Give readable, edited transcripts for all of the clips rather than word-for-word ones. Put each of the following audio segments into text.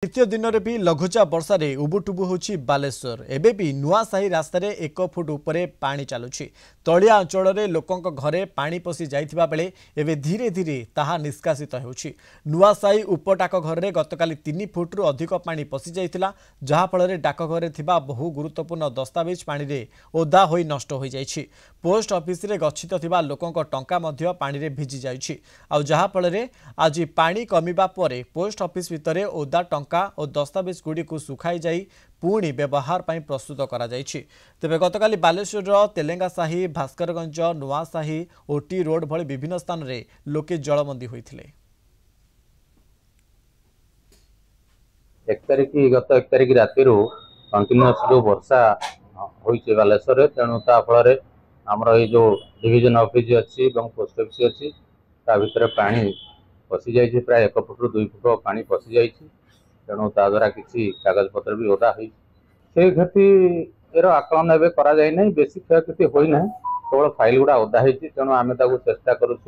तृतीय दिन में भी लघुचाप वर्षा उबुटुबु होची बालेश्वर एबे भी नुआसाही रास्तार 1 फुट उपरे पानी चलुछि। तलिया अंचल में लोकों घरे पानी पशि जाइथिबा बेले एबे धीरे धीरे ताहा निष्कासित होउछि। नुआसाही उपटाक घर में गतकाली 3 फुट अधिक पानी पशि जाइथिला, जहा फल डाकघरे थिबा बहु गुरुत्वपूर्ण दस्तावेज पानी रे ओदा होई नष्ट होई जाइछि। पोस्ट ऑफिस रे गच्छित थिबा लोकों टंका मध्य पानी रे भिजी जाइछि। आ जहा फल आज पानी कमिबा परे पोस्ट ऑफिस भितरे ओदा टंका और दस्तावेज गुड़ी को सुखाई जाई पुणी व्यवहार पर प्रस्तुत करा जाइछि। तेबे गतकाली बालेश्वर तेलेंगासाही, भास्करगंज, नुआसाही, ओटी रोड भली विभिन्न स्थान रे लोके जलबंदी होइथिले। 1 तारिख गत 1 तारिख राति कंटिन्यूअस जो वर्षा होइছে बालेश्वर तेणु ता फल आमर ये जो डिविजन ऑफिस अच्छी पोस्ट ऑफिस अच्छी ता भितर पानी पशि जाइए। प्राय 1 फुट रु 2 फुट पानी पशि जाइए। तेणु ता द्वारा किसी कागज पत्र भी ओदा हुई से क्षति आकलन एवं करा जाय नहीं। बेसी क्षयक्षति होना केवल फाइल गुड़ा ओदा होती। तेणु आम चेष्टा करूँ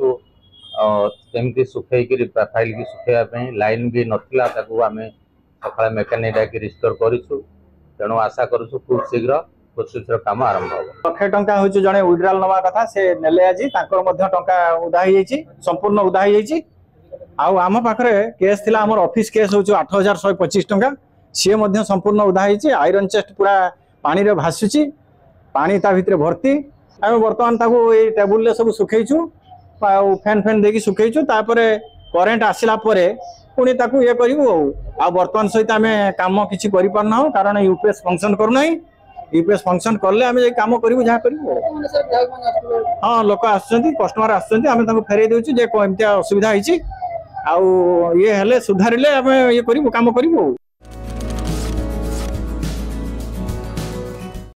केमती सुखई फाइल की सुखाइबा लाइन भी नाला आम सका मेकानिक डाक रिस्टोर करूँ। तेणु आशा करूँ खूब शीघ्र प्रोसेसर काम आरंभ हो। 1,00,000 टंका हूँ जड़े विड्राल नवा कथा से नेले आज टंका उदा संपूर्ण उदा आउ आम पाखे केस थिला हमर ऑफिस केस हो 8,125 टंका सी संपूर्ण उदा आयरन चेस्ट पूरा पानी रे भासुची पानी ता भितर भर्ती। आम बर्तमान टेबुल रे सब सुखैछु फैन फैन देकी सुखैछु तापरे करेंट आसिला परे पुणी ताकू ये करिवो आ बर्तमान सहित आम काम किछि करि पारना कारण यूपीएस फंक्शन करू नाही। यूपीएस फंक्शन करले आम काम करिवो जहा करिवो। हां लोक आछंती कस्टमर आछंती आम ताको फेरै देउछु जे एमती असुविधा हिची आउ ये हेले सुधारिले आम ये करिवो काम करिवो।